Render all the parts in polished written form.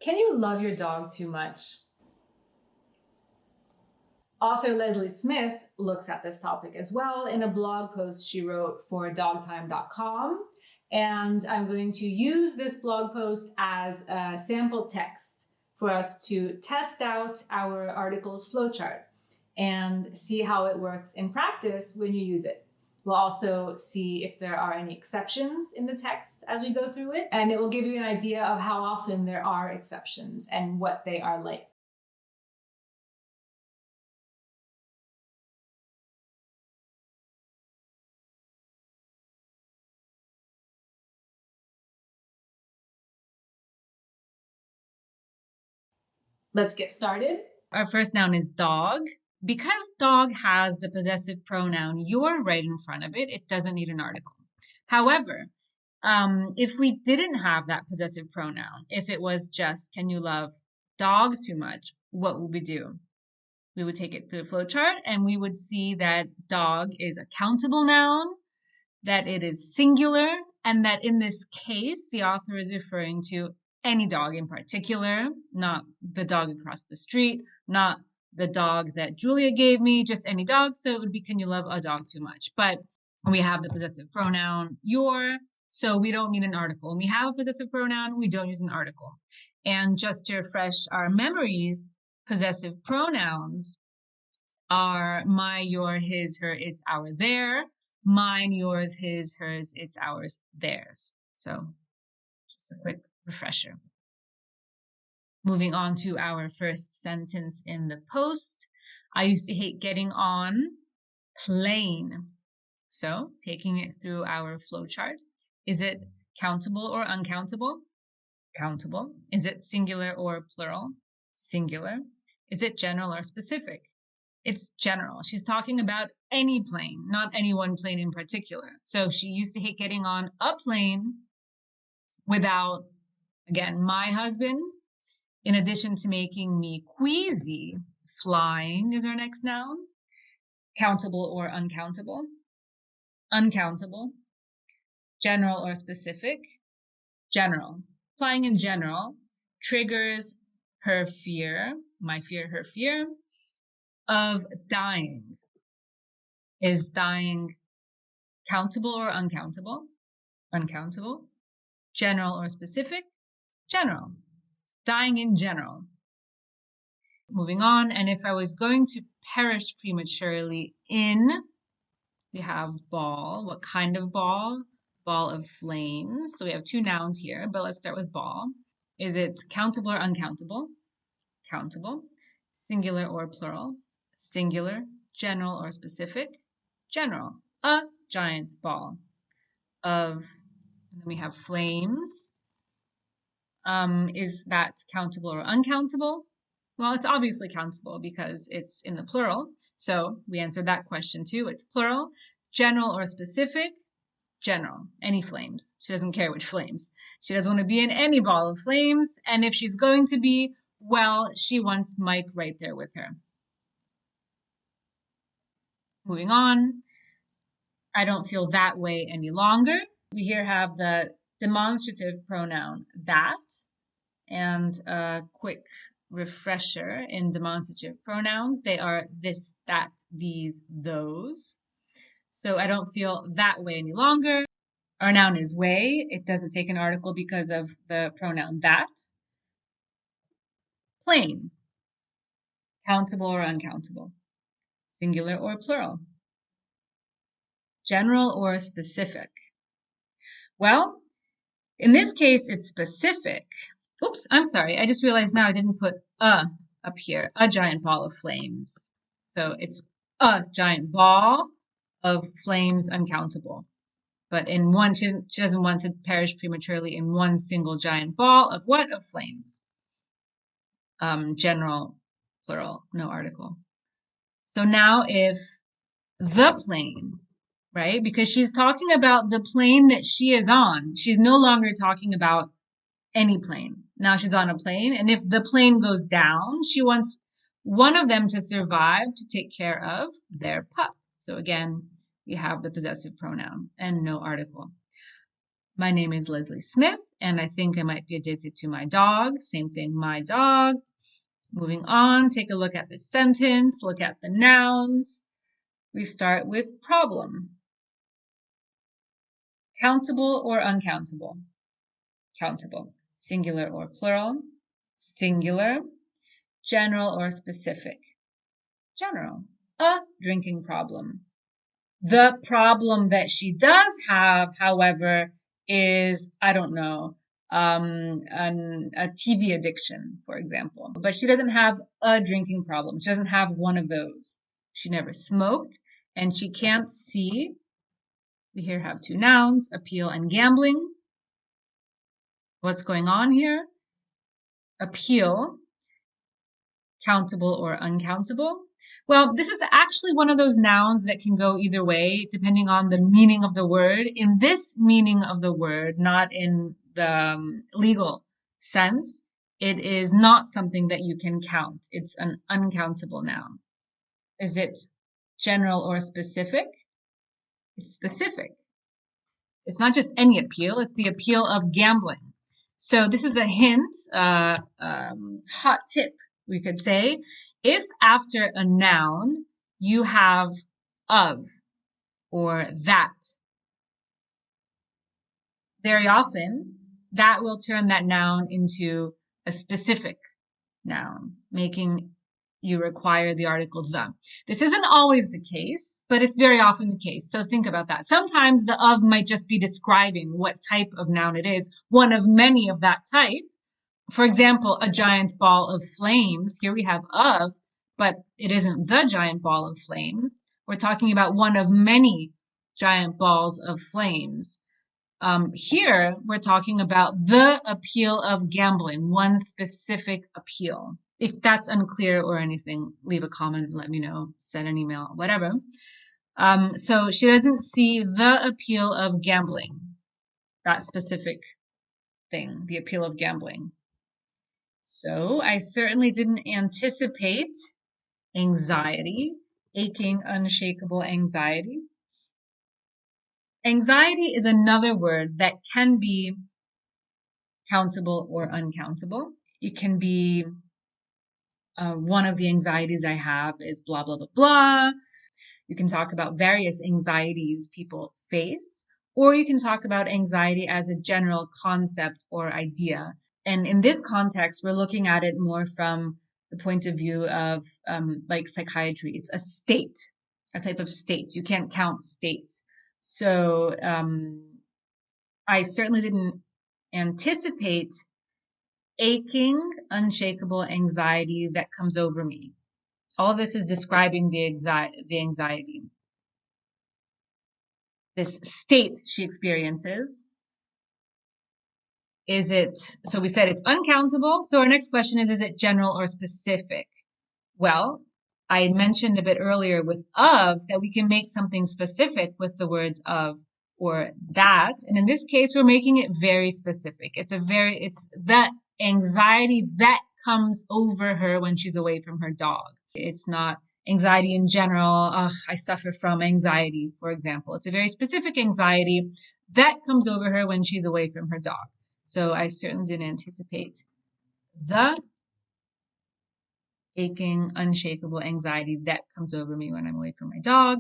Can you love your dog too much? Author Leslie Smith looks at this topic as well in a blog post she wrote for dogtime.com. And I'm going to use this blog post as a sample text for us to test out our article's flowchart and see how it works in practice when you use it. We'll also see if there are any exceptions in the text as we go through it, and it will give you an idea of how often there are exceptions and what they are like. Let's get started. Our first noun is dog. Because dog has the possessive pronoun you're right in front of it, it doesn't need an article. However, if we didn't have that possessive pronoun, if it was just, can you love dog too much, what would we do? We would take it through the flowchart and we would see that dog is a countable noun, that it is singular, and that in this case, the author is referring to any dog in particular, not the dog across the street, not the dog that Julia gave me, just any dog. So it would be, can you love a dog too much? But we have the possessive pronoun your, so we don't need an article. When we have a possessive pronoun, we don't use an article. And just to refresh our memories, possessive pronouns are my, your, his, her, it's, our, their. Mine, yours, his, hers, it's, ours, theirs. So just a quick refresher. Moving on to our first sentence in the post. I used to hate getting on plane. So taking it through our flowchart. Is it countable or uncountable? Countable. Is it singular or plural? Singular. Is it general or specific? It's general. She's talking about any plane, not any one plane in particular. So she used to hate getting on a plane without, again, my husband. In addition to making me queasy, flying is our next noun. Countable or uncountable? Uncountable. General or specific? General. Flying in general triggers her fear, my fear, her fear, of dying. Is dying countable or uncountable? Uncountable. General or specific? General. Dying in general. Moving on, and if I was going to perish prematurely in, we have ball. What kind of ball? Ball of flames. So we have two nouns here, but let's start with ball. Is it countable or uncountable? Countable. Singular or plural? Singular. General or specific? General. A giant ball of, and then we have flames. Is that countable or uncountable? Well, it's obviously countable because it's in the plural. So we answered that question too. It's plural. General or specific? General. Any flames. She doesn't care which flames. She doesn't want to be in any ball of flames. And if she's going to be, well, she wants Mike right there with her. Moving on. I don't feel that way any longer. We here have the demonstrative pronoun that, and a quick refresher in demonstrative pronouns. They are this, that, these, those. So I don't feel that way any longer. Our noun is way. It doesn't take an article because of the pronoun that. Plain. Countable or uncountable. Singular or plural. General or specific. Well, in this case, it's specific. Oops, I'm sorry. I just realized now I didn't put a up here. A giant ball of flames. So it's a giant ball of flames, uncountable. But in one, she doesn't want to perish prematurely in one single giant ball of what? Of flames. General, plural, no article. So now if the plane, right? Because she's talking about the plane that she is on. She's no longer talking about any plane. Now she's on a plane, and if the plane goes down, she wants one of them to survive to take care of their pup. So again, we have the possessive pronoun and no article. My name is Leslie Smith, and I think I might be addicted to my dog. Same thing, my dog. Moving on, take a look at the sentence, look at the nouns. We start with problem. Countable or uncountable? Countable. Singular or plural? Singular. General or specific? General. A drinking problem. The problem that she does have, however, is, I don't know, a TV addiction, for example. But she doesn't have a drinking problem. She doesn't have one of those. She never smoked, and she can't see. We here have two nouns, appeal and gambling. What's going on here? Appeal, countable or uncountable? Well, this is actually one of those nouns that can go either way, depending on the meaning of the word. In this meaning of the word, not in the legal sense, it is not something that you can count. It's an uncountable noun. Is it general or specific? It's specific. It's not just any appeal, it's the appeal of gambling. So this is a hint, hot tip, we could say. If after a noun you have of or that, very often that will turn that noun into a specific noun, making you require the article the. This isn't always the case, but it's very often the case. So think about that. Sometimes the of might just be describing what type of noun it is, one of many of that type. For example, a giant ball of flames. Here we have of, but it isn't the giant ball of flames. We're talking about one of many giant balls of flames. Here, we're talking about the appeal of gambling, one specific appeal. If that's unclear or anything, leave a comment, let me know, send an email, whatever. So she doesn't see the appeal of gambling, that specific thing, the appeal of gambling. So I certainly didn't anticipate anxiety, aching, unshakable anxiety. Anxiety is another word that can be countable or uncountable. It can be one of the anxieties I have is blah, blah, blah, blah. You can talk about various anxieties people face, or you can talk about anxiety as a general concept or idea. And in this context, we're looking at it more from the point of view of like psychiatry. It's a state, a type of state. You can't count states. So I certainly didn't anticipate aching, unshakable anxiety that comes over me. All this is describing the anxiety. This state she experiences. Is it, so we said it's uncountable. So our next question is it general or specific? Well, I mentioned a bit earlier with of that we can make something specific with the words of or that. And in this case, we're making it very specific. It's that anxiety that comes over her when she's away from her dog. It's not anxiety in general. I suffer from anxiety, for example. It's a very specific anxiety that comes over her when she's away from her dog. So I certainly didn't anticipate the aching, unshakable anxiety that comes over me when I'm away from my dog.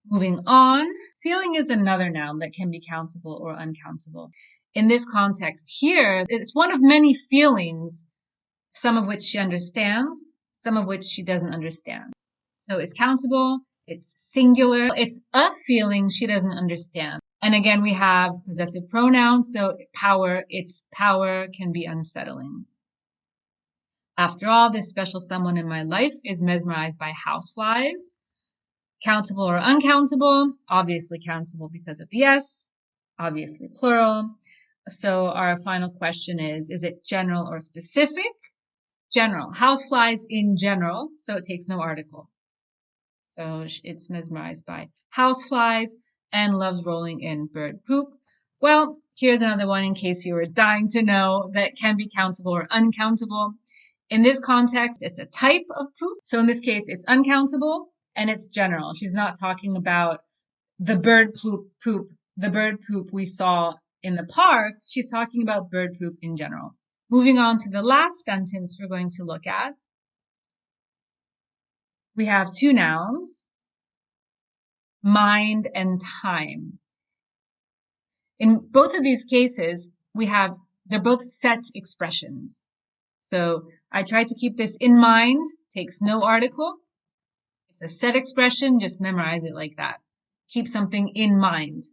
Moving on, feeling is another noun that can be countable or uncountable. In this context here, it's one of many feelings, some of which she understands, some of which she doesn't understand. So it's countable, it's singular, it's a feeling she doesn't understand. And again, we have possessive pronouns, so its power can be unsettling. After all, this special someone in my life is mesmerized by houseflies. Countable or uncountable? Obviously countable because of the S, obviously plural. So our final question is it general or specific? General. Houseflies in general, so it takes no article. So it's mesmerized by houseflies and loves rolling in bird poop. Well, here's another one in case you were dying to know that can be countable or uncountable. In this context, it's a type of poop. So in this case, it's uncountable and it's general. She's not talking about the bird poop we saw in the park, she's talking about bird poop in general. Moving on to the last sentence we're going to look at. We have two nouns, mind and time. In both of these cases, they're both set expressions. So I try to keep this in mind, takes no article. It's a set expression, just memorize it like that. Keep something in mind.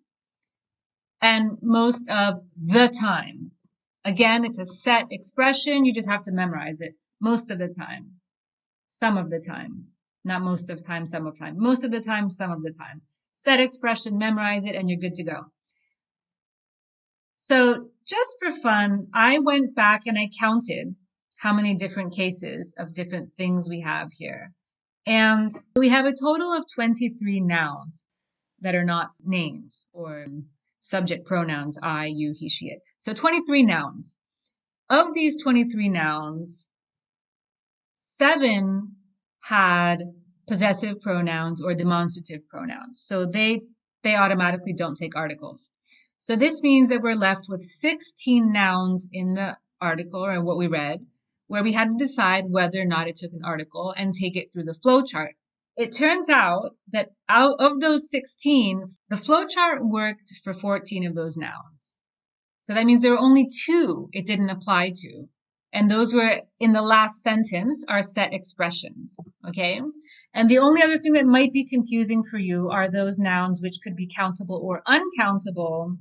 And most of the time. Again, it's a set expression, you just have to memorize it. Most of the time. Some of the time. Not most of the time, some of the time. Most of the time, some of the time. Set expression, memorize it, and you're good to go. So just for fun, I went back and I counted how many different cases of different things we have here. And we have a total of 23 nouns that are not names or subject pronouns, I, you, he, she, it. So 23 nouns. Of these 23 nouns, 7 had possessive pronouns or demonstrative pronouns. So they automatically don't take articles. So this means that we're left with 16 nouns in the article or what we read, where we had to decide whether or not it took an article and take it through the flowchart. It turns out that out of those 16, the flowchart worked for 14 of those nouns. So that means there were only 2 it didn't apply to. And those were in the last sentence are set expressions. Okay. And the only other thing that might be confusing for you are those nouns which could be countable or uncountable.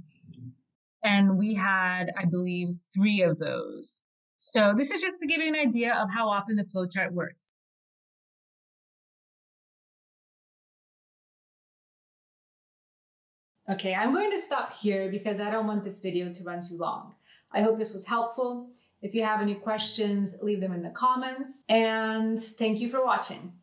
And we had, I believe, 3 of those. So this is just to give you an idea of how often the flowchart works. Okay, I'm going to stop here because I don't want this video to run too long. I hope this was helpful. If you have any questions, leave them in the comments. And thank you for watching.